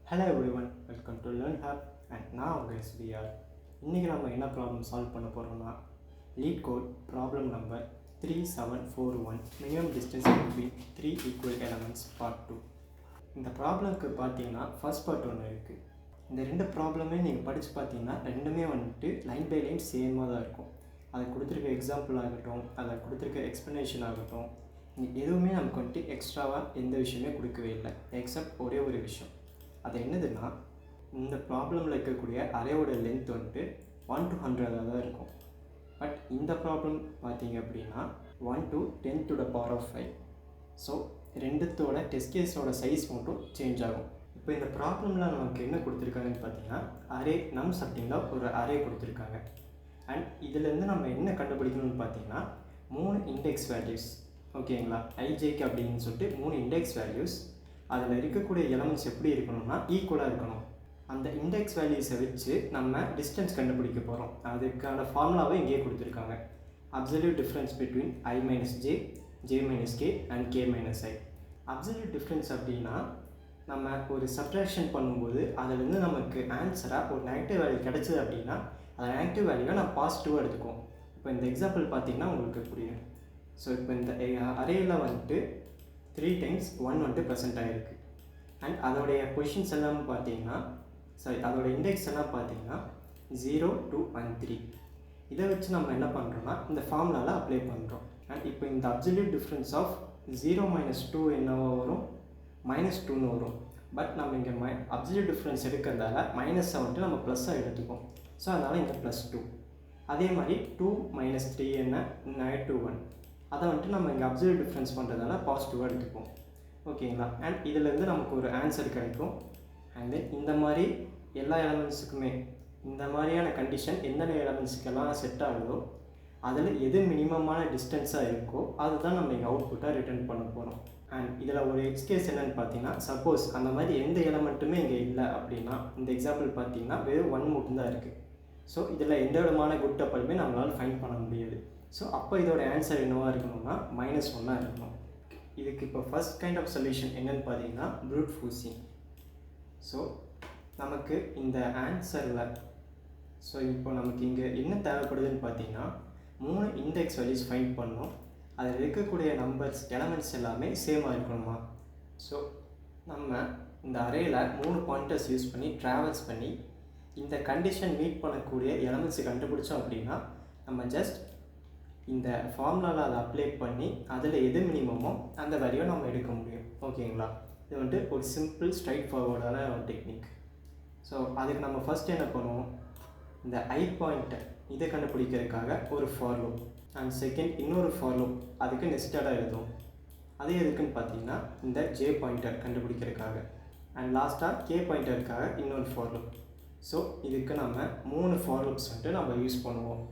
Hello everyone, welcome to learn heap and நான் உங்கள் SPR. இன்றைக்கி நம்ம என்ன ப்ராப்ளம் சால்வ் பண்ண போகிறோம்னா LeetCode problem number 3741 minimum distance between 3 equal elements part 2. இந்த ப்ராப்ளம்க்கு பார்த்தீங்கன்னா ஃபர்ஸ்ட் பார்ட் ஒன்று இருக்குது. இந்த ரெண்டு ப்ராப்ளமே நீங்கள் படித்து பார்த்தீங்கன்னா ரெண்டுமே வந்துட்டு லைன் பை லைன் சேமாக தான் இருக்கும். அதை கொடுத்துருக்க எக்ஸாம்பிள் ஆகட்டும், அதை கொடுத்துருக்க எக்ஸ்ப்ளனேஷன் ஆகட்டும், எதுவுமே நமக்கு வந்துட்டு எக்ஸ்ட்ராவாக எந்த விஷயமே கொடுக்கவே இல்லை எக்ஸப்ட் ஒரே ஒரு விஷயம். அது என்னதுன்னா, இந்த ப்ராப்ளமில் இருக்கக்கூடிய அரேவோட லென்த் வந்துட்டு 1 to 100 தான் இருக்கும். பட் இந்த ப்ராப்ளம் பார்த்தீங்க அப்படின்னா 1 to 10 to the power of 5. So ரெண்டுத்தோட டெஸ்ட் கேஸோட சைஸ் மட்டும் சேஞ்ச் ஆகும். இப்போ இந்த ப்ராப்ளமில் நமக்கு என்ன கொடுத்துருக்காங்கன்னு பார்த்தீங்கன்னா அரே நம்ஸ் அப்படின்னா ஒரு அரே கொடுத்துருக்காங்க. அண்ட் இதுலேருந்து நம்ம என்ன கண்டுபிடிக்கணும்னு பார்த்தீங்கன்னா 3 இண்டெக்ஸ் வேல்யூஸ். ஓகேங்களா, ஐஜேக்கு அப்படின்னு சொல்லிட்டு 3 இண்டெக்ஸ் வேல்யூஸ். அதில் இருக்கக்கூடிய எலமெண்ட்ஸ் எப்படி இருக்கணும்னா ஈக்குவலாக இருக்கணும். அந்த இண்டெக்ஸ் வேல்யூஸை வச்சு நம்ம டிஸ்டன்ஸ் கண்டுபிடிக்க போகிறோம். அதுக்கான ஃபார்முலாவை இங்கேயே கொடுத்துருக்காங்க. Absolute difference between i minus J, J minus K and K minus I. Absolute difference அப்படின்னா நம்ம ஒரு சப்ட்ராக்ஷன் பண்ணும்போது அதிலேருந்து நமக்கு ஆன்சராக ஒரு நெகட்டிவ் வேல்யூ கிடச்சிது அப்படின்னா அந்த நெகட்டிவ் வேல்யூவை நான் பாசிட்டிவாக எடுத்துக்குவோம். இப்போ இந்த எக்ஸாம்பிள் பார்த்தீங்கன்னா உங்களுக்கு புரியும். ஸோ இப்போ இந்த அரேயில் வந்துட்டு 3 times 1 வந்துட்டு ப்ரெசென்ட் ஆகிருக்கு. அண்ட் அதோடைய பொசிஷன்ஸ் எல்லாம் பார்த்தீங்கன்னா அதோடைய இண்டெக்ஸ் எல்லாம் பார்த்தீங்கன்னா 0, 2 and 3. இதை வச்சு நம்ம என்ன பண்ணுறோம்னா இந்த ஃபார்முலாவில் அப்ளை பண்ணுறோம். அண்ட் இப்போ இந்த அப்சல்யூட் டிஃப்ரென்ஸ் ஆஃப் 0 minus 2 என்னவோ வரும், -2ன்னு வரும். பட் நம்ம இங்கே அப்சல்யூட் டிஃப்ரென்ஸ் எடுக்கிறதால மைனஸை வந்துட்டு நம்ம ப்ளஸ்ஸாக எடுத்துக்கோம். ஸோ அதனால் இங்கே +2. அதே மாதிரி 2 minus 3 என்ன, -1. அதை வந்துட்டு நம்ம இங்கே அப்சல்யூட் டிஃப்ரென்ஸ் பண்ணுறதால பாசிட்டிவாக எடுத்துப்போம். ஓகேங்களா, அண்ட் இதிலேருந்து நமக்கு ஒரு ஆன்சர் கிடைக்கும். அண்ட் தென் இந்த மாதிரி எல்லா எலமெண்ட்ஸுக்குமே இந்த மாதிரியான கண்டிஷன் எந்தெந்த எலமெண்ட்ஸுக்கெல்லாம் செட் ஆகுதோ அதில் எது மினிமமான டிஸ்டன்ஸாக இருக்கோ அதுதான் நம்ம இங்கே அவுட்புட்டாக ரிட்டர்ன் பண்ண போகிறோம். அண்ட் இதில் ஒரு எக்ஸ்கேஸ் என்னென்னு பார்த்தீங்கன்னா, சப்போஸ் அந்த மாதிரி எந்த எலமெண்ட்டுமே இங்கே இல்லை அப்படின்னா இந்த எக்ஸாம்பிள் பார்த்தீங்கன்னா வெறும் 1 மட்டும்தான் இருக்குது. ஸோ இதில் எந்த விதமான குட் டப்பிளுமே நம்மளால் ஃபைண்ட் பண்ண முடியாது. ஸோ அப்போ இதோட ஆன்சர் என்னவாக இருக்கணும்னா -1 இருக்கணும். இதுக்கு இப்போ ஃபர்ஸ்ட் கைண்ட் ஆஃப் சொல்யூஷன் என்னென்னு பார்த்தீங்கன்னா ப்ரூட் ஃபோர்ஸிங். ஸோ நமக்கு இந்த ஆன்சரில் இப்போ நமக்கு இங்கே என்ன தேவைப்படுதுன்னு பார்த்தீங்கன்னா 3 இண்டெக்ஸ் வேல்யூஸ் ஃபைண்ட் பண்ணணும். அதில் இருக்கக்கூடிய நம்பர்ஸ் எலமெண்ட்ஸ் எல்லாமே சேமாக இருக்கணுமா. ஸோ நம்ம இந்த அரேயில் 3 பாயிண்டர்ஸ் யூஸ் பண்ணி ட்ராவல்ஸ் பண்ணி இந்த கண்டிஷன் மீட் பண்ணக்கூடிய எலமெண்ட்ஸை கண்டுபிடிச்சோம் அப்படின்னா நம்ம ஜஸ்ட் இந்த ஃபார்முலாவில் அதை அப்ளை பண்ணி அதில் எது மினிமமோ அந்த வேல்யூவை நம்ம எடுக்க முடியும். ஓகேங்களா, இது வந்துட்டு ஒரு சிம்பிள் ஸ்ட்ரைட் ஃபார்வர்டான ஒரு டெக்னிக். ஸோ அதுக்கு நம்ம ஃபஸ்ட் என்ன பண்ணுவோம், இந்த ஐ பாயிண்ட்டை இதை கண்டுபிடிக்கிறதுக்காக ஒரு ஃபார் லூப் அண்ட் செகண்ட் இன்னொரு ஃபார் லூப் அதுக்கு நெஸ்டடாக எழுதுவோம். அது எதுக்குன்னு பார்த்தீங்கன்னா இந்த ஜே பாயிண்டர் கண்டுபிடிக்கிறதுக்காக அண்ட் லாஸ்ட்டாக கே பாயிண்டருக்காக இன்னொரு ஃபார் லூப். ஸோ இதுக்கு நம்ம 3 ஃபார் லூப்ஸ் வந்துட்டு நம்ம யூஸ் பண்ணுவோம்.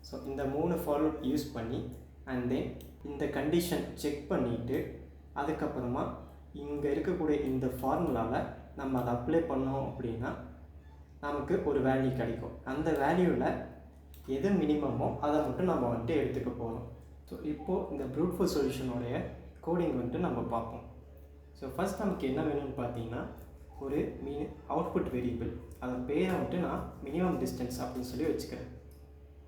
ஸோ இந்த 3 ஃபார் லூப் யூஸ் பண்ணி அண்ட் தென் இந்த கண்டிஷன் செக் பண்ணிவிட்டு அதுக்கப்புறமா இங்கே இருக்கக்கூடிய இந்த ஃபார்முலாவில் நம்ம அதை அப்ளை பண்ணோம் அப்படின்னா நமக்கு ஒரு வேல்யூ கிடைக்கும். அந்த வேல்யூவில் எது மினிமமோ அதை மட்டும் நம்ம வந்துட்டு எடுத்துக்க போகிறோம். ஸோ இப்போது இந்த ப்ரூட் ஃபோர்ஸ் சொல்யூஷனுடைய கோடிங் வந்துட்டு நம்ம பார்ப்போம். ஸோ ஃபஸ்ட் நமக்கு என்ன வேணும்னு பார்த்தீங்கன்னா ஒரு அவுட்புட் வேரியபிள், அதன் பேரை வந்துட்டு நான் மினிமம் டிஸ்டன்ஸ் அப்படின்னு சொல்லி வச்சுக்கிறேன்.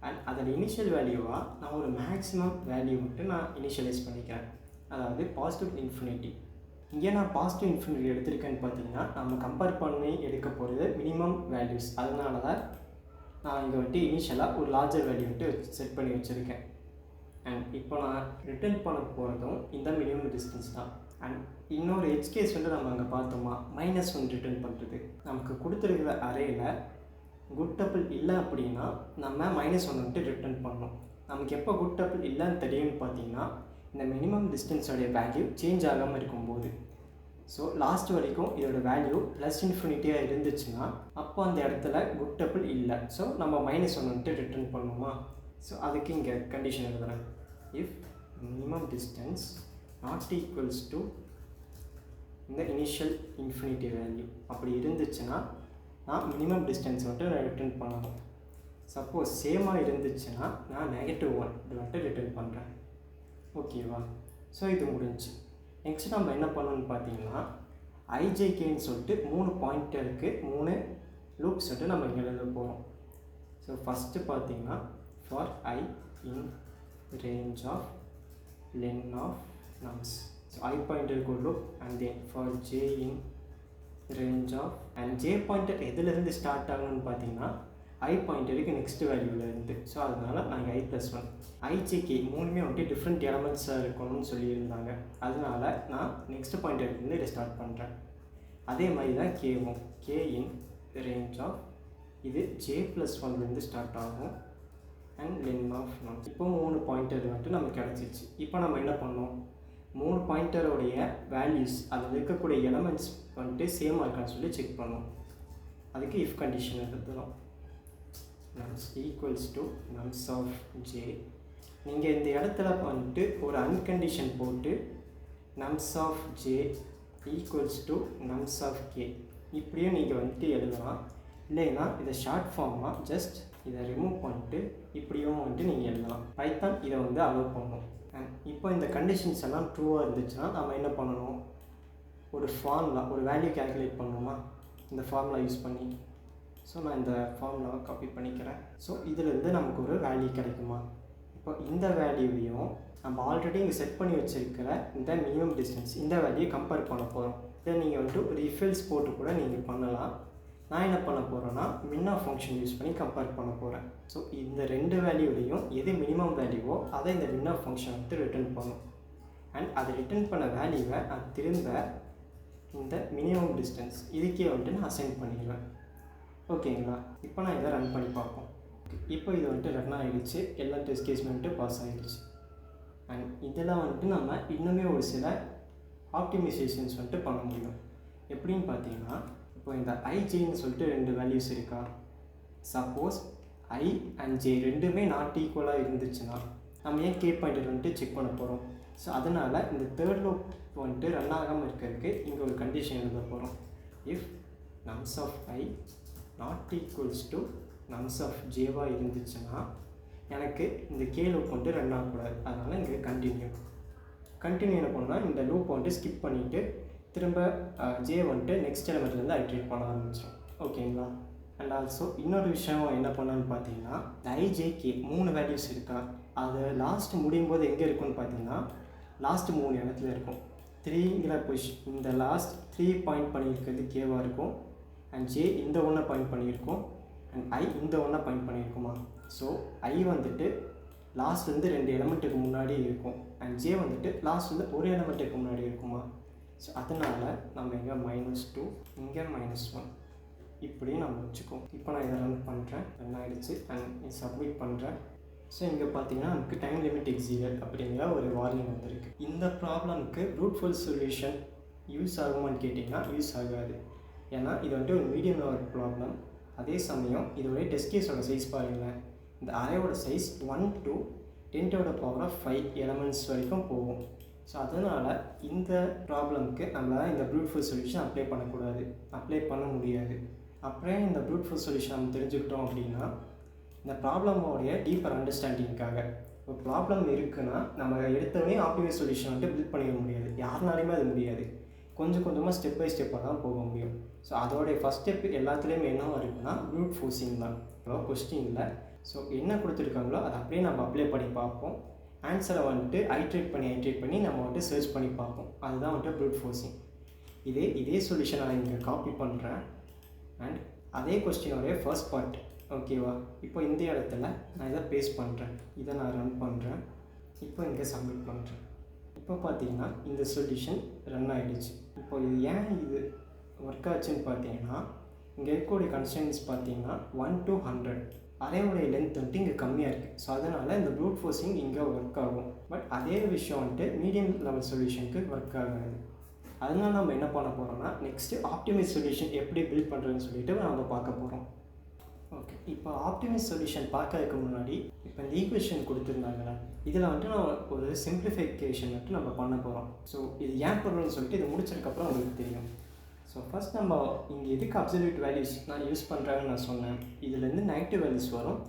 அண்ட் அதோட இனிஷியல் வேல்யூவாக நான் ஒரு மேக்ஸிமம் வேல்யூ மட்டும் நான் இனிஷியலைஸ் பண்ணிக்கிறேன், அதாவது பாசிட்டிவ் இன்ஃபினிட்டி. இங்கே நான் பாசிட்டிவ் இன்ஃபினிட்டி எடுத்திருக்கேன்னு பார்த்தீங்கன்னா நம்ம கம்பேர் பண்ணி எடுக்க போகிறது மினிமம் வேல்யூஸ். அதனால தான் நான் இங்கே வந்துட்டு இனிஷியலாக ஒரு லார்ஜர் வேல்யூ வந்துட்டு செட் பண்ணி வச்சுருக்கேன். அண்ட் இப்போ நான் ரிட்டர்ன் பண்ண போகிறதும் இந்த மினிமம் டிஸ்டன்ஸ் தான். அண்ட் இன்னொரு எட்ஜ் வந்து நம்ம அங்கே பார்த்தோமா -1 ரிட்டர்ன் பண்ணுறது. நமக்கு கொடுத்துருக்கிற அரேயில் குட் டப்பிள் இல்லை அப்படின்னா நம்ம -1 வந்துட்டு ரிட்டர்ன் பண்ணணும். நமக்கு எப்போ குட் டப்பிள் இல்லைன்னு தெரியும்னு பார்த்தீங்கன்னா இந்த மினிமம் டிஸ்டன்ஸோடைய வேல்யூ சேஞ்ச் ஆகாமல் இருக்கும்போது. ஸோ லாஸ்ட் வரைக்கும் இதோட வேல்யூ +∞ இருந்துச்சுன்னா அப்போ அந்த இடத்துல குட் டப்பிள் இல்லை. ஸோ நம்ம -1 வந்துட்டு ரிட்டர்ன் பண்ணணுமா. ஸோ அதுக்கு இங்கே கண்டிஷன் எழுதுகிறேன். If minimum distance not equals to இந்த இனிஷியல் இன்ஃபினிட்டி வேல்யூ அப்படி இருந்துச்சுன்னா நான் மினிமம் டிஸ்டன்ஸ் வந்துட்டு நான் ரிட்டர்ன் பண்ணணும். சப்போஸ் சேமாக இருந்துச்சுன்னா நான் -1 இது வந்துட்டு ரிட்டர்ன் பண்ணுறேன். ஓகேவா, ஸோ இது முடிஞ்சு. நெக்ஸ்ட் நம்ம என்ன பண்ணணும்னு பார்த்தீங்கன்னா ஐஜேகேன்னு சொல்லிட்டு 3 பாயிண்டருக்கு 3 லூப்ஸ் வந்துட்டு நம்ம இங்கே எழுத போகிறோம். ஸோ ஃபஸ்ட்டு பார்த்தீங்கன்னா for i in range of len of nums. So I pointer ஒரு loop and then for j in range of and j pointer எதிலிருந்து ஸ்டார்ட் ஆகணும்னு பார்த்தீங்கன்னா I பாயிண்டருக்கு நெக்ஸ்ட் வேல்யூவில் இருந்து. ஸோ அதனால் நாங்கள் i+1 ijk மூணுமே வந்துட்டு டிஃப்ரெண்ட் எலமெண்ட்ஸாக இருக்கணும்னு சொல்லியிருந்தாங்க. அதனால் நான் நெக்ஸ்ட் பாயிண்டர்லேருந்து இதை ஸ்டார்ட் பண்ணுறேன். அதே மாதிரி தான் கேவும் k in range of இது j+1லேருந்து ஸ்டார்ட் ஆகும் அண்ட் len of num. இப்போ 3 பாயிண்டர் வந்துட்டு நமக்கு கிடச்சிச்சு. இப்போ நம்ம என்ன பண்ணோம், 3 பாயிண்டரோடைய வேல்யூஸ் அதில் இருக்கக்கூடிய எலமெண்ட்ஸ் வந்துட்டு சேமாக இருக்கான்னு சொல்லி செக் பண்ணோம். அதுக்கு இஃப் கண்டிஷன் எடுத்துக்கிறோம். nums ஈக்குவல்ஸ் டு nums ஆஃப் j. நீங்கள் இந்த இடத்துல வந்துட்டு ஒரு அன்கண்டிஷன் போட்டு nums ஆஃப் j ஈக்குவல்ஸ் டு nums ஆஃப் k இப்படியும் நீங்கள் வந்துட்டு எழுதலாம். இல்லைன்னா இதை ஷார்ட் ஃபார்மாக ஜஸ்ட் இதை ரிமூவ் பண்ணிட்டு இப்படியும் வந்துட்டு நீங்கள் எழுதலாம். பைத்தான் இதை வந்து அலோவ் பண்ணணும். அண்ட் இப்போ இந்த கண்டிஷன்ஸ் எல்லாம் ட்ரூவாக இருந்துச்சுன்னா நம்ம என்ன பண்ணணும், ஒரு ஃபார்முலா ஒரு வேல்யூ கேல்குலேட் பண்ணணுமா இந்த ஃபார்முலா யூஸ் பண்ணி. ஸோ நான் இந்த ஃபார்முலாவை காப்பி பண்ணிக்கிறேன். ஸோ இதிலேருந்து நமக்கு ஒரு வேல்யூ கிடைக்குமா. இப்போ இந்த வேல்யூவையும் நம்ம ஆல்ரெடி இங்கே செட் பண்ணி வச்சுருக்கிற இந்த மினிமம் டிஸ்டன்ஸ் இந்த வேல்யூயை கம்பேர் பண்ண போகிறோம். இதை நீங்கள் வந்துட்டு ஒரு ரிஃபில்ஸ் போட்டு கூட நீங்கள் பண்ணலாம். நான் என்ன பண்ண போகிறேன்னா மின்னா ஃபங்க்ஷன் யூஸ் பண்ணி கம்பேர் பண்ண போகிறேன். ஸோ இந்த ரெண்டு வேல்யூலையும் எது மினிமம் வேல்யூவோ அதை இந்த மின்னா ஃபங்க்ஷன் வந்து ரிட்டர்ன் பண்ணும். அண்ட் அதை ரிட்டர்ன் பண்ண வேல்யூவை நான் திரும்ப இந்த மினிமம் டிஸ்டன்ஸ் இதுக்கே வந்துட்டு நான் அசைன் பண்ணிடுவேன். ஓகேங்களா. இப்போ நான் இதை ரன் பண்ணி பார்ப்போம். இப்போ இது வந்துட்டு ரன் ஆகிடுச்சு. எல்லா டெஸ்ட் கேஸும் வந்துட்டு பாஸ் ஆகிடுச்சு. அண்ட் இதெல்லாம் வந்துட்டு நம்ம இன்னுமே ஒரு சில ஆப்டிமைசேஷன்ஸ் வந்துட்டு பண்ண முடியும். எப்படின்னு பார்த்தீங்கன்னா இப்போ இந்த ஐஜேன்னு சொல்லிட்டு 2 வேல்யூஸ் இருக்கா. சப்போஸ் ஐ அண்ட் ஜே ரெண்டுமே நாட் ஈக்குவலாக இருந்துச்சுன்னா நம்ம ஏன் கே பாயிண்டர் வந்துட்டு செக் பண்ண போகிறோம். ஸோ அதனால் இந்த தேர்ட் லூப் வந்துட்டு ரன் ஆகாமல் இருக்கிறதுக்கு இங்கே ஒரு கண்டிஷன் எழுத போகிறோம். If nums of I not equals to nums of ஜேவாக இருந்துச்சுன்னா எனக்கு இந்த கே லூப் வந்துட்டு ரன் ஆகக்கூடாது. அதனால் இங்கே கண்டினியூ என்ன பண்ணால் இந்த லூப் வந்துட்டு ஸ்கிப் பண்ணிவிட்டு திரும்ப ஜே வந்துட்டு நெக்ஸ்ட் எலமெண்ட்லேருந்து ஐட்ரேட் பண்ண ஆரம்பிச்சிடும். ஓகேங்களா. அண்ட் ஆல்சோ இன்னொரு விஷயம் என்ன பண்ணான்னு பார்த்தீங்கன்னா ஐஜேகே 3 வேல்யூஸ் இருக்கா. அது லாஸ்ட் முடியும் போது எங்கே இருக்குன்னு பார்த்தீங்கன்னா லாஸ்ட் 3 இடத்துல இருக்கும். 3ங்கிற பொசிஷன் இந்த லாஸ்ட் 3 பாயிண்ட் பண்ணியிருக்கிறது கேவாக இருக்கும். அண்ட் ஜே இந்த ஒன்றை பாயிண்ட் பண்ணியிருக்கோம். அண்ட் ஐ இந்த ஒன்றை பாயிண்ட் பண்ணியிருக்குமா. ஸோ ஐ வந்துட்டு லாஸ்ட்லேருந்து 2 எலமெண்ட்டுக்கு முன்னாடி இருக்கும். அண்ட் ஜே வந்துட்டு லாஸ்ட்லேருந்து ஒரு எலமெண்ட்டுக்கு முன்னாடி இருக்குமா. ஸோ அதனால் நம்ம இங்கே -2 இங்கே -1 இப்படி நம்ம வச்சுக்கோம். இப்போ நான் இதை ரன் பண்ணுறேன். ரன் ஆகிடுச்சு. அண்ட் சப்மிட் பண்ணுறேன். ஸோ இங்கே பார்த்தீங்கன்னா நமக்கு டைம் லிமிட் எக்ஸீடட் அப்படிங்கிற ஒரு வார்னிங் வந்திருக்கு. இந்த ப்ராப்ளம்க்கு ப்ரூட் ஃபோர்ஸ் சொல்யூஷன் யூஸ் ஆகுமான்னு கேட்டிங்கன்னா யூஸ் ஆகாது. ஏன்னா இது வந்துட்டு ஒரு மீடியம் லெவல் ப்ராப்ளம். அதே சமயம் இதோடைய டெஸ்ட் கேஸோட சைஸ் பாருங்களேன். இந்த அரேவோட சைஸ் 1 to 10⁵ எலமெண்ட்ஸ் வரைக்கும் போகும். ஸோ அதனால் இந்த ப்ராப்ளம்க்கு நம்மளால் இந்த ப்ரூட் ஃபோர்ஸ் சொல்யூஷன் அப்ளை பண்ண முடியாது. அப்புறம் இந்த ப்ரூட் ஃபோர்ஸ் சொல்யூஷன் நம்ம தெரிஞ்சுக்கிட்டோம் அப்படின்னா இந்த ப்ராப்ளமோடைய டீப்பர் அண்டர்ஸ்டாண்டிங்காக ஒரு ப்ராப்ளம் இருக்குன்னா நம்ம எடுத்தோடனே ஆப்டிமைஸ் சொல்யூஷன் வந்துட்டு பில்ட் பண்ணிட முடியாது. யாருனாலையுமே அது முடியாது. கொஞ்சம் கொஞ்சமாக ஸ்டெப் பை ஸ்டெப்பாக தான் போக முடியும். ஸோ அதோடைய ஃபஸ்ட் ஸ்டெப் எல்லாத்துலேயுமே என்னவா இருக்குன்னா ப்ரூட் ஃபோர்ஸிங் தான். அவ்வளோ கொஸ்டினில் ஸோ என்ன கொடுத்துருக்காங்களோ அதை அப்படியே நம்ம அப்ளை பண்ணி பார்ப்போம். ஆன்சரை வந்துட்டு ஐட்ரேட் பண்ணி நம்ம வந்துட்டு சர்ச் பண்ணி பார்ப்போம். அதுதான் வந்துட்டு ப்ரூட் ஃபோர்ஸிங். இதே சொல்யூஷன் நான் இங்கே காப்பி பண்ணுறேன். அண்ட் அதே கொஸ்டினோடைய ஃபர்ஸ்ட் பார்ட் ஓகேவா. இப்போ இந்த இடத்துல நான் இதை பேஸ்ட் பண்ணுறேன். இதை நான் ரன் பண்ணுறேன். இப்போ இங்கே சப்மிட் பண்ணுறேன். இப்போ பார்த்தீங்கன்னா இந்த சொல்யூஷன் ரன் ஆகிடுச்சு. இப்போ இது ஏன் இது ஒர்க் ஆச்சுன்னு பார்த்தீங்கன்னா இங்கே இருக்கக்கூடிய கன்ஸ்ட்ரெயின்ஸ் பார்த்தீங்கன்னா 1 to 100 அரேவுடைய லென்த் வந்துட்டு இங்கே கம்மியாக இருக்குது. ஸோ அதனால் இந்த ப்ரூட் ஃபோர்ஸிங் இங்கே ஒர்க் ஆகும். பட் அதே விஷயம் வந்துட்டு மீடியம் லெவல் சொல்யூஷனுக்கு ஒர்க் ஆகாது. அதனால நம்ம என்ன பண்ண போகிறோம்னா நெக்ஸ்ட்டு ஆப்டிமைஸ் சொல்யூஷன் எப்படி பில்ட் பண்ணுறதுன்னு சொல்லிட்டு நம்ம பார்க்க போகிறோம். ஓகே. இப்போ ஆப்டிமைஸ் சொல்யூஷன் பார்க்கறதுக்கு முன்னாடி இப்போ இந்த ஈக்குவேஷன் கொடுத்துருந்தாங்களா இதில் வந்துட்டு நான் ஒரு சிம்பிளிஃபிகேஷன் வந்துட்டு நம்ம பண்ண போகிறோம். ஸோ இது ஏன் பண்ணுறோன்னு சொல்லிட்டு இது முடிச்சதுக்கப்புறம் உங்களுக்கு தெரியும். ஸோ ஃபஸ்ட் நம்ம இங்கே எதுக்கு அப்சல்யூட் வேல்யூஸ் நான் யூஸ் பண்ணுறேன்னு நான் சொன்னேன். இதுலேருந்து நெகட்டிவ் வேல்யூஸ் வரும்.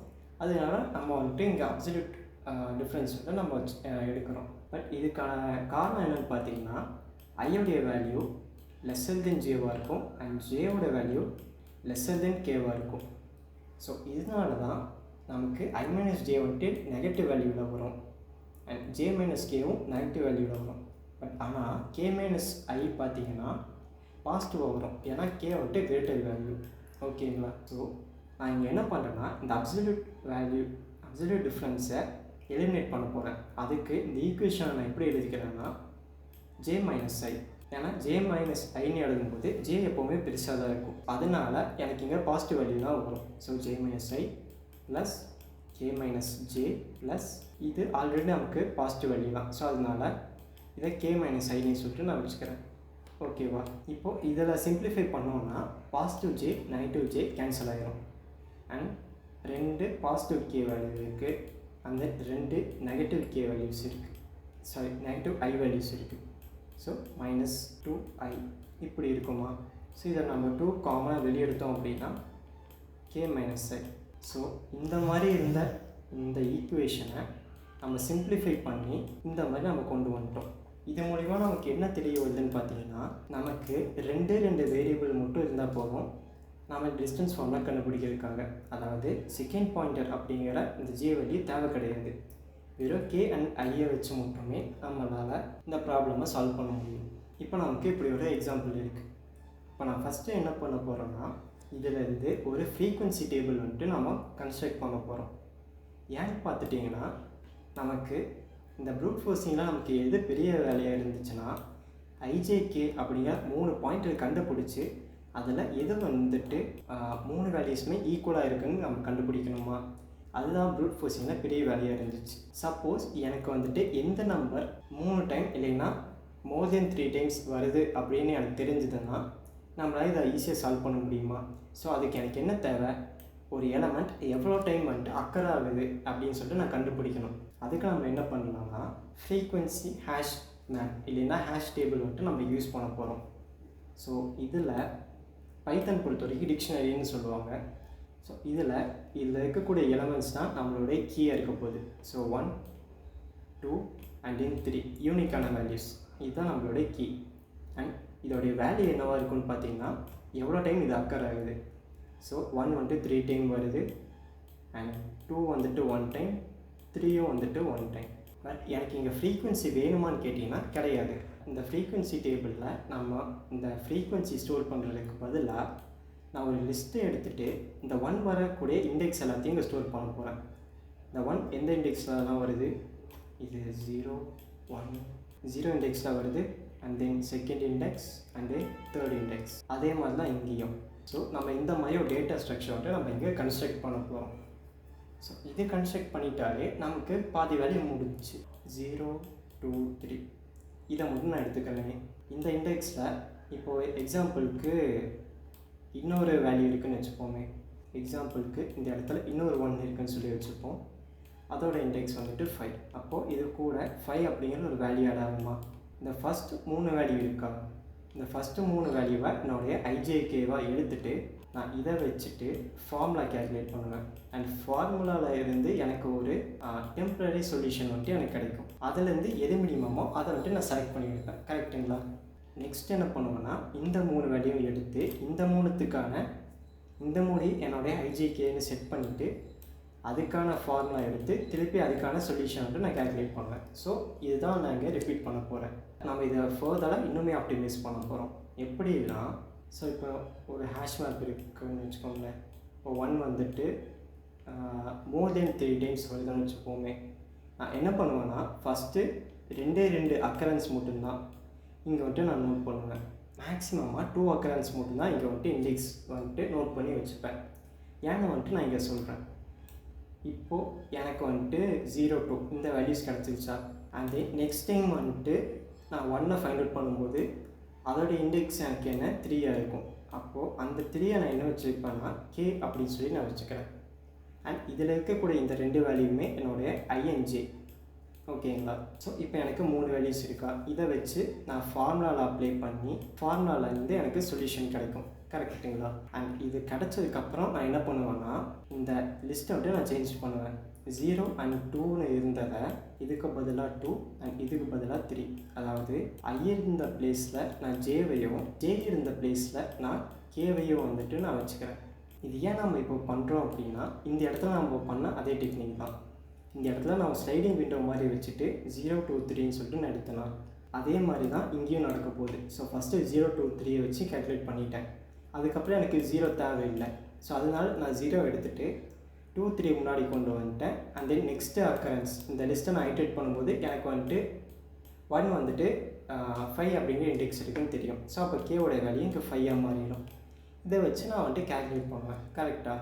அதனால நம்ம வந்துட்டு இங்கே அப்சல்யூட் டிஃப்ரென்ஸ் வந்து நம்ம எடுக்கிறோம். பட் இதுக்கான காரணம் என்னென்னு பார்த்தீங்கன்னா ஐயோடைய வேல்யூ லெஸ்ஸர் தென் ஜேவாக இருக்கும் அண்ட் ஜேவோட வேல்யூ லெஸ்ஸர் தென் கேவாக இருக்கும். ஸோ இதனால தான் நமக்கு I மைனஸ் ஜே வந்துட்டு நெகட்டிவ் வேல்யூவில் வரும் அண்ட் ஜே மைனஸ் கேவும் நெகட்டிவ் வேல்யூவில் வரும். பட் ஆனால் கே மைனஸ் ஐ பார்த்தீங்கன்னா பாசிட்டிவாக வரும், ஏன்னா கே வந்துட்டு கிரேட்டர் வேல்யூ. ஓகேங்களா? ஸோ நான் இங்கே என்ன பண்ணுறேன்னா இந்த அப்சல்யூட் டிஃப்ரென்ஸை எலிமினேட் பண்ண போகிறேன். அதுக்கு இந்த ஈக்குவேஷனை நான் எப்படி எழுதிக்கிறேன்னா ஜே மைனஸ் ஐ, ஏன்னா ஜே மைனஸ் ஐன்னு எழுதும்போது ஜே எப்போவுமே பெருசாக தான் இருக்கும், அதனால் எனக்கு இங்கே பாசிட்டிவ் வேல்யூ தான் வரும். So J minus I plus K minus J plus இது ஆல்ரெடி நமக்கு பாசிட்டிவ் வேல்யூ தான், ஸோ அதனால் இதை கே மைனஸ் ஐன்னு சொல்லிட்டு நான் வச்சுக்கிறேன். ஓகேவா? இப்போது இதில் சிம்பிளிஃபை பண்ணோன்னா positive J negative J cancel ஆகிரும் அண்ட் 2 பாசிட்டிவ் கே வேல்யூ இருக்குது அந்த 2 நெகட்டிவ் கே வேல்யூஸ் இருக்குது, சாரி நெகட்டிவ் ஐ வேல்யூஸ் இருக்குது. ஸோ -2i இப்படி இருக்குமா? ஸோ இதை நம்ம 2 காமனாக வெளியெடுத்தோம் அப்படின்னா கே மைனஸ் ஐ. ஸோ இந்த மாதிரி இருந்த இந்த ஈக்குவேஷனை நம்ம சிம்பிளிஃபை பண்ணி இந்த மாதிரி நம்ம கொண்டு வந்துட்டோம். இது மூலிமா நமக்கு என்ன தெரிய வருதுன்னு பார்த்தீங்கன்னா, நமக்கு 2 வேரியபிள் மட்டும் இருந்தால் போதும் நம்ம டிஸ்டன்ஸ் ஃபார்முலா கண்டுபிடிக்கிறதுக்காக. அதாவது செகண்ட் பாயிண்டர் அப்படிங்கிற இந்த ஜே வேல்யூ தேவை கிடையாது, வெறும் கே அண்ட் ஐயை வச்சு மட்டுமே நம்மளால் இந்த ப்ராப்ளமை சால்வ் பண்ண முடியும். இப்போ நமக்கு இப்படி ஒரு எக்ஸாம்பிள் இருக்குது. இப்போ நான் ஃபஸ்ட்டு என்ன பண்ண போகிறேன்னா, இதில் இருந்து ஒரு ஃப்ரீக்வன்சி டேபிள் வந்துட்டு நம்ம கன்ஸ்ட்ரக்ட் பண்ண போகிறோம். ஏன்னு பார்த்துட்டிங்கன்னா, நமக்கு இந்த ப்ரூட் ஃபோர்ஸிங்கில் நமக்கு எது பெரிய வேலையாக இருந்துச்சுன்னா, ஐஜேகே அப்படிங்கிற 3 பாயிண்ட் கண்டுபிடிச்சி அதில் எது வந்துட்டு 3 வேல்யூஸுமே ஈக்குவலாக இருக்குதுன்னு நம்ம கண்டுபிடிக்கணுமா, அதுதான் ப்ரூட் ஃபோர்ஸிங்கில் பெரிய வேலையாக இருந்துச்சு. சப்போஸ் எனக்கு வந்துட்டு எந்த நம்பர் 3 டைம் இல்லைன்னா மோர் தென் 3 டைம்ஸ் வருது அப்படின்னு எனக்கு தெரிஞ்சதுன்னா நம்மளால் இதை ஈஸியாக சால்வ் பண்ண முடியுமா? ஸோ அதுக்கு எனக்கு என்ன தேவை, ஒரு எலமெண்ட் எவ்வளோ டைம் வந்துட்டு அக்கர் ஆகுது அப்படின்னு சொல்லிட்டு நான் கண்டுபிடிக்கணும். அதுக்கு நம்ம என்ன பண்ணலாம்னா ஃப்ரீக்வன்சி ஹேஷ் மேப் இல்லைன்னா ஹேஷ் டேபிள் வந்துட்டு நம்ம யூஸ் பண்ண போகிறோம். ஸோ இதில் பைத்தன் பொறுத்த வரைக்கும் டிக்ஷனரின்னு சொல்லுவாங்க. ஸோ இதில் இருக்கக்கூடிய எலமெண்ட்ஸ் தான் நம்மளுடைய கீயாக இருக்க போகுது. ஸோ 1 2 அண்ட் தென் 3 யூனிக்கான வேல்யூஸ், இதுதான் நம்மளுடைய கீ. அண்ட் இதோடைய வேல்யூ என்னவாக இருக்குன்னு பார்த்தீங்கன்னா, எவ்வளோ டைம் இது அக்கர் ஆகுது. ஸோ 1 வந்துட்டு 3 டைம் வருது அண்ட் 2 வந்துட்டு 1 டைம், 3யும் வந்துட்டு 1 டைம். பட் எனக்கு இங்கே ஃப்ரீக்வன்சி வேணுமான்னு கேட்டிங்கன்னா கிடையாது. இந்த ஃப்ரீக்வன்சி டேபிளில் நம்ம இந்த ஃப்ரீக்வன்சி ஸ்டோர் பண்ணுறதுக்கு பதிலாக நான் ஒரு லிஸ்ட்டு எடுத்துகிட்டு இந்த 1 வரக்கூடிய இண்டெக்ஸ் எல்லாத்தையும் இங்கே ஸ்டோர் பண்ண போகிறேன். இந்த 1 எந்த இண்டெக்ஸ்லாம் வருது, இது 0 1 0 இண்டெக்ஸில் வருது and then second index and then third index. அதே மாதிரி தான் இங்கேயும். ஸோ நம்ம இந்த மாதிரி ஒரு டேட்டா ஸ்ட்ரக்சர் வந்துட்டு நம்ம இங்கே கன்ஸ்ட்ரக்ட் பண்ண போகிறோம். ஸோ இது கன்ஸ்ட்ரக்ட் பண்ணிட்டாலே நமக்கு பாதி வேல்யூ முடிஞ்சிச்சு. 0 2 3 இதை மட்டும் நான் எடுத்துக்கிறேன். இந்த இண்டெக்ஸில் இப்போது எக்ஸாம்பிளுக்கு இன்னொரு வேல்யூ இருக்குதுன்னு வச்சுப்போமே. எக்ஸாம்பிளுக்கு இந்த இடத்துல இன்னொரு 1 இருக்குதுன்னு சொல்லி வச்சுப்போம். அதோட இண்டெக்ஸ் வந்துட்டு 5. அப்போது இது கூட 5 அப்படிங்கிற ஒரு வேல்யூ ஆட் ஆகுமா? இந்த ஃபஸ்ட்டு 3 வேல்யூ இருக்கா, இந்த ஃபஸ்ட்டு 3 வேல்யூவை என்னுடைய ஐஜேகேவாக எடுத்துகிட்டு நான் இதை வச்சுட்டு ஃபார்முலா கேல்குலேட் பண்ணுவேன். அண்ட் ஃபார்முலாவில் இருந்து எனக்கு ஒரு டெம்ப்ரரி சொல்யூஷன் வந்துட்டு எனக்கு கிடைக்கும். அதுலேருந்து எது மினிமமோ அதை வந்துட்டு நான் செலக்ட் பண்ணி எடுப்பேன். கரெக்டுங்களா? நெக்ஸ்ட் என்ன பண்ணுவேன்னா, இந்த 3 வேல்யூவும் எடுத்து இந்த 3த்துக்கான இந்த 3 என்னுடைய ஐஜேகேன்னு செட் பண்ணிவிட்டு அதுக்கான ஃபார்முலா எடுத்து திருப்பி அதுக்கான சொல்யூஷன் வந்துட்டு நான் கேல்குலேட் பண்ணுவேன். ஸோ இதுதான் நான் இங்கே ரிப்பீட் பண்ண போகிறேன். நம்ம இதை ஃபர்தராக இன்னுமே ஆப்டிமைஸ் பண்ண போகிறோம். எப்படின்னா, ஸோ இப்போ ஒரு ஹேஷ் மேப் இருக்குதுன்னு வச்சுக்கோங்களேன். இப்போ 1 வந்துட்டு மோர் தென் 3 டைம்ஸ் வருதுன்னு வச்சுப்போமே. நான் என்ன பண்ணுவேன்னா, ஃபஸ்ட்டு 2 அக்கரன்ஸ் மட்டும்தான் இங்கே வந்துட்டு நான் நோட் பண்ணுவேன். மேக்ஸிமமாக 2 அக்கரன்ஸ் மட்டும்தான் இங்கே வந்துட்டு இண்டெக்ஸ் வந்துட்டு நோட் பண்ணி வச்சுப்பேன். ஏன்னு வந்துட்டு நான் இங்கே சொல்கிறேன். இப்போது எனக்கு வந்துட்டு 0 2 இந்த வேல்யூஸ் கிடச்சிருச்சா, அண்ட் நெக்ஸ்ட் டைம் வந்துட்டு நான் 1 ஃபைண்ட் அவுட் பண்ணும்போது அதோடய இண்டெக்ஸ் எனக்கு என்ன 3 இருக்கும். அப்போது அந்த 3 நான் என்ன வச்சுருப்பேன்னா கே அப்படின்னு சொல்லி நான் வச்சுக்கிறேன். அண்ட் இதில் இருக்கக்கூடிய இந்த 2 வேல்யூமே என்னுடைய ஐஎன்ஜே. ஓகேங்களா? ஸோ இப்போ எனக்கு 3 வேல்யூஸ் இருக்கா, இதை வச்சு நான் ஃபார்முலாவில் அப்ளை பண்ணி ஃபார்முலாவிலேருந்து எனக்கு சொல்யூஷன் கிடைக்கும். கரெக்டுங்களா? அண்ட் இது கிடச்சதுக்கப்புறம் நான் என்ன பண்ணுவேன்னா, இந்த லிஸ்ட்டை வந்துட்டு நான் சேஞ்ச் பண்ணுவேன். 0 அண்ட் 2ன்னு இருந்ததை இதுக்கு பதிலாக 2 அண்ட் இதுக்கு பதிலாக 3. அதாவது I இருந்த பிளேஸில் நான் ஜேவையும், ஜே இருந்த பிளேஸில் நான் கேவையும் வந்துட்டு நான் வச்சுக்கிறேன். இது ஏன் நம்ம இப்போ பண்ணுறோம் அப்படின்னா, இந்த இடத்துல நம்ம பண்ண அதே டெக்னிக் தான். இந்த இடத்துல நான் ஸ்லைடிங் விண்டோ மாதிரி வச்சுட்டு 0 to 3ன்னு சொல்லிட்டு நான் எடுத்தேன்னா, அதே மாதிரி தான் இங்கேயும் நடக்க போகுது. ஸோ ஃபஸ்ட்டு 0 to 3 வச்சு கேல்குலேட் பண்ணிட்டேன். அதுக்கப்புறம் எனக்கு 0 தேவையில்லை. ஸோ அதனால நான் 0 எடுத்துகிட்டு 2 3 முன்னாடி கொண்டு வந்துட்டேன். அண்ட் தென் நெக்ஸ்ட்டு அக்கரன்ஸ் இந்த லிஸ்ட்டை நான் ஐட்ரேட் பண்ணும்போது எனக்கு வந்துட்டு 1 வந்துட்டு 5 அப்படிங்கிற இண்டெக்ஸ் இருக்குன்னு தெரியும். ஸோ அப்போ கேவோடைய வேல்யூ இங்கே 5ஆக மாறிடும். இதை வச்சு நான் வந்துட்டு கேல்குலேட் பண்ணுவேன் கரெக்டாக.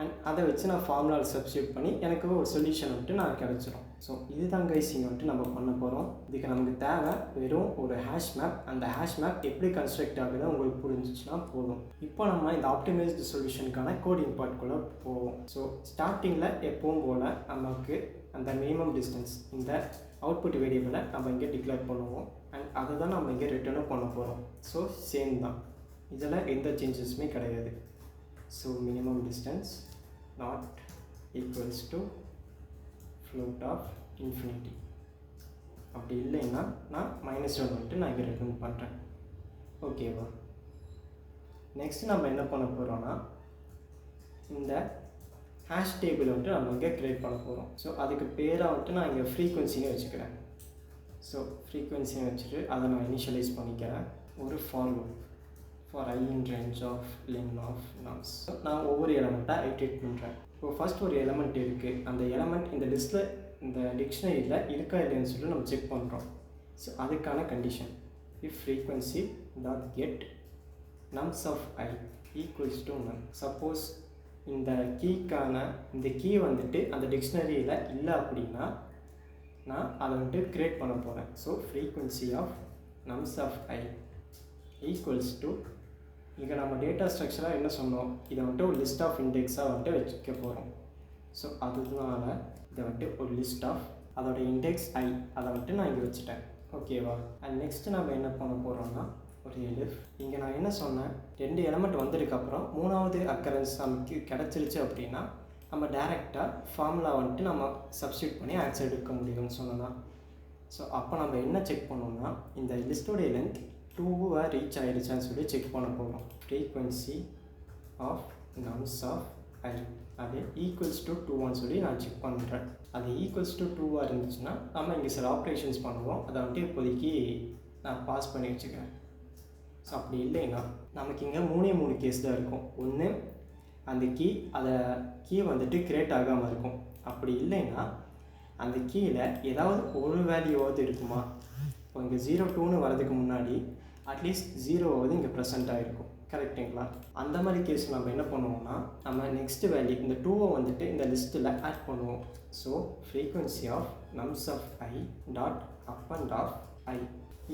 அண்ட் அதை வச்சு நான் ஃபார்முலாவில் சப்ஸ்டியூட் பண்ணி எனக்கு ஒரு சொல்யூஷன் வந்துட்டு நான் கிடச்சிடும். ஸோ இதுதான் கைஸ் இங்கே வந்துட்டு நம்ம பண்ண போகிறோம். இதுக்கு நமக்கு தேவை வெறும் ஒரு ஹேஷ் மேப். அந்த ஹேஷ் மேப் எப்படி கன்ஸ்ட்ரக்ட் ஆகுது உங்களுக்கு புரிஞ்சிச்சுன்னா போதும். இப்போ நம்ம இந்த ஆப்டிமைஸ்டு சொல்யூஷனுக்கான கோடிங் பார்ட்குள்ளே போவோம். ஸோ ஸ்டார்டிங்கில் எப்பவும் போல் நமக்கு அந்த மினிமம் டிஸ்டன்ஸ் இந்த அவுட்புட் வேரியபிளை நம்ம இங்கே டிக்ளேர் பண்ணுவோம். அண்ட் அதை தான் நம்ம இங்கே ரிட்டர்னும் பண்ண போகிறோம். ஸோ சேம் தான், இதில் எந்த சேஞ்சஸுமே கிடையாது. So minimum distance not equals to float of infinity. அப்படி இல்லைன்னா நான் -1 வந்துட்டு நான் இங்கே ரிட்டர்ன் பண்ணுறேன். ஓகேவா? நெக்ஸ்ட் நம்ம என்ன பண்ண போகிறோன்னா, இந்த ஹேஷ் டேபிள் வந்துட்டு நம்ம இங்கே க்ரியேட் பண்ண போகிறோம். ஸோ அதுக்கு பேராக வந்துட்டு நான் இங்கே ஃப்ரீக்வன்சின்னு வச்சுக்கிறேன். ஸோ ஃப்ரீக்வன்சின்னு வச்சுட்டு அதை நான் இனிஷியலைஸ் பண்ணிக்கிறேன். ஒரு for loop for I in range of len of nums. நான் ஒவ்வொரு எலமெண்ட்டாக ஐட்ரேட் பண்ணுறேன். இப்போ ஃபஸ்ட் ஒரு எலமெண்ட் இருக்குது. அந்த எலமெண்ட் இந்த லிஸ்ட்டில் இந்த டிக்ஷனரியில் இருக்கா இல்லைன்னு சொல்லி நம்ம செக் பண்ணுறோம். ஸோ அதுக்கான condition if frequency dot get nums of I equals to none. Suppose இந்த கீ வந்துட்டு அந்த டிக்ஷனரியில் இல்லை அப்படின்னா நான் அதை வந்துட்டு க்ரியேட் பண்ண போகிறேன். So frequency of nums of I equals to, இங்கே நம்ம டேட்டா ஸ்ட்ரக்சராக என்ன சொன்னோம், இதை வந்துட்டு ஒரு லிஸ்ட் ஆஃப் இண்டெக்ஸாக வந்துட்டு வச்சுக்க போகிறோம். ஸோ அதனால இதை வந்துட்டு ஒரு லிஸ்ட் ஆஃப் அதோட இண்டெக்ஸ் I அதை வந்துட்டு நான் இங்கே வச்சுட்டேன். ஓகேவா? அண்ட் நெக்ஸ்ட்டு நம்ம என்ன பண்ண போகிறோம்னா ஒரு எலிஃப். இங்கே நான் என்ன சொன்னேன், 2 எலமெண்ட் வந்ததுக்கப்புறம் 3வது அக்கரன்ஸ் நமக்கு கிடச்சிருச்சு அப்படின்னா நம்ம டேரெக்டாக ஃபார்முலா வந்துட்டு நம்ம சப்ஸ்டியூட் பண்ணி ஆன்சர் எடுக்க முடியும்னு சொன்னோன்னா. ஸோ அப்போ நம்ம என்ன செக் பண்ணோம்னா, இந்த லிஸ்ட்டோடைய லென்த் 2 ரீச் ஆகிடுச்சான்னு சொல்லி செக் பண்ண போகிறோம். Frequency of nums of I அது ஈக்குவல்ஸ் டு 2 சொல்லி நான் செக் பண்ணுறேன். அது ஈக்குவல்ஸ் டு 2 இருந்துச்சுன்னா நம்ம இங்கே சில ஆப்ரேஷன்ஸ் பண்ணுவோம். அதை வந்துட்டு இப்போதைக்கு நான் பாஸ் பண்ணி வச்சுக்கிறேன். ஸோ அப்படி இல்லைன்னா நமக்கு இங்கே 3 கேஸ் தான் இருக்கும். ஒன்று அந்த கீ வந்துட்டு கிரியேட் ஆகாமல் இருக்கும். அப்படி இல்லைன்னா அந்த கீயில் ஏதாவது ஒரு வேல்யூவாவது இருக்குமா. இப்போ இங்கே 0 2ன்னு வரதுக்கு முன்னாடி அட்லீஸ்ட் 0வது இங்கே ப்ரெசென்ட் ஆகிருக்கும். கரெக்டுங்களா? அந்த மாதிரி கேஸ் நம்ம என்ன பண்ணுவோம்னா, நம்ம நெக்ஸ்ட் வேல்யூ இந்த 2 வந்துட்டு இந்த லிஸ்ட்டில் ஆட் பண்ணுவோம். So frequency of nums of I dot append of I.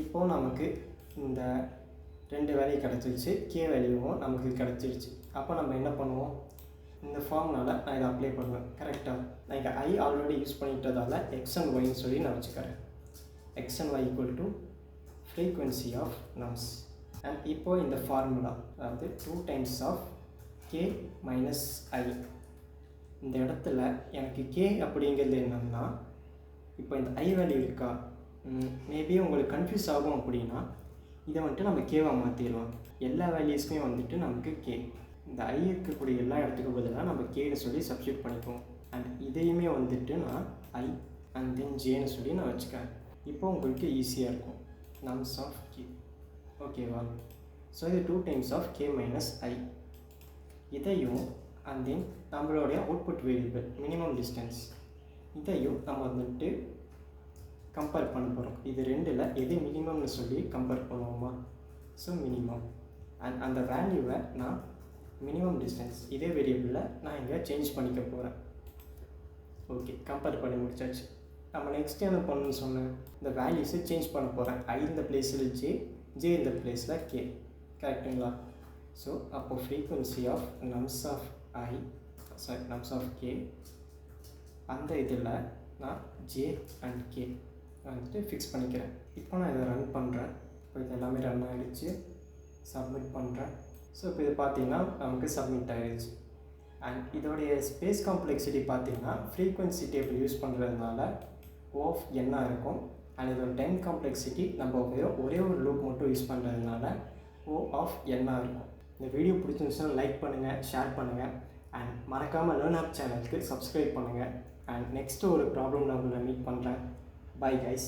இப்போது நமக்கு இந்த 2 வேல்யூ கிடச்சிருச்சு, கே வேல்யூவும் நமக்கு கிடச்சிருச்சு. அப்போ நம்ம என்ன பண்ணுவோம், இந்த ஃபார்ம்னால நான் இதை அப்ளை பண்ணுவேன். கரெக்டாக? நான் இங்கே I ஆல்ரெடி யூஸ் பண்ணிட்டதால் x and yன்னு சொல்லி நான் வச்சுக்கிறேன். x and y equal to frequency of nums. And இப்போ இந்த ஃபார்முலா, அதாவது 2 times of k minus I. இந்த இடத்துல எனக்கு k அப்படிங்கிறது என்னன்னா, இப்போ இந்த I வேல்யூ இருக்கா, மேபி உங்களுக்கு கன்ஃபியூஸ் ஆகும். அப்படின்னா இதை வந்துட்டு நம்ம கேவாக மாற்றிடலாம். எல்லா வேல்யூஸுமே வந்துட்டு நமக்கு k, இந்த I இருக்கக்கூடிய எல்லா இடத்துக்கும் பதிலாக நம்ம கேன்னு சொல்லி சப்ஸ்டியூட் பண்ணிக்குவோம். அண்ட் இதையுமே வந்துட்டு நான் I அண்ட் தென் ஜேன்னு சொல்லி நான் வச்சுக்கிறேன். இப்போ உங்களுக்கு ஈஸியாக இருக்கும். nums of k. ஓகேவா? ஸோ இது 2 times of k minus I. இதையும் அண்ட் தென் நம்மளுடைய அவுட்புட் வேரியபிள் மினிமம் டிஸ்டன்ஸ், இதையும் நம்ம வந்துட்டு கம்பேர் பண்ண போகிறோம். இது ரெண்டில் எது மினிமம்னு சொல்லி கம்பேர் பண்ணுவோமா. ஸோ மினிமம் அண்ட் அந்த வேல்யூவை நான் மினிமம் டிஸ்டன்ஸ் இதே வேரியபிளில் நான் இங்கே சேஞ்ச் பண்ணிக்க போகிறேன். ஓகே, கம்பேர் பண்ணி முடிச்சாச்சு. நம்ம நெக்ஸ்ட் என்ன பண்ணணும்னு சொன்னேன், இந்த வேல்யூஸை சேஞ்ச் பண்ண போகிறேன். I இந்த பிளேஸில் ஜே இந்த பிளேஸில் கே. கரெக்டுங்களா? ஸோ அப்போது frequency of nums of k அந்த இதில் நான் ஜே அண்ட் கே வந்துட்டு ஃபிக்ஸ் பண்ணிக்கிறேன். இப்போ நான் இதை ரன் பண்ணுறேன். இப்போ இது எல்லாமே ரன் ஆகிடுச்சு. சப்மிட் பண்ணுறேன். ஸோ இப்போ இது பார்த்தீங்கன்னா நமக்கு சப்மிட் ஆகிடுச்சு. அண்ட் இதோடைய ஸ்பேஸ் காம்ப்ளெக்சிட்டி பார்த்திங்கன்னா ஃப்ரீக்வன்சி டேபிள் யூஸ் பண்ணுறதுனால O of n இருக்கும். அண்ட் இதோட டைம் காம்ப்ளெக்சிட்டி நம்ம ஒரே ஒரு லூப் மட்டும் யூஸ் பண்ணுறதுனால O of n இருக்கும். இந்த வீடியோ பிடிச்சிருந்துச்சுன்னா லைக் பண்ணுங்கள், ஷேர் பண்ணுங்கள் அண்ட் மறக்காமல் லேர்ன் ஆப் சேனலுக்கு சப்ஸ்கிரைப் பண்ணுங்கள். அண்ட் நெக்ஸ்ட்டு ஒரு ப்ராப்ளம் நான் உங்களை மீட் பண்ணுறேன். Bye guys.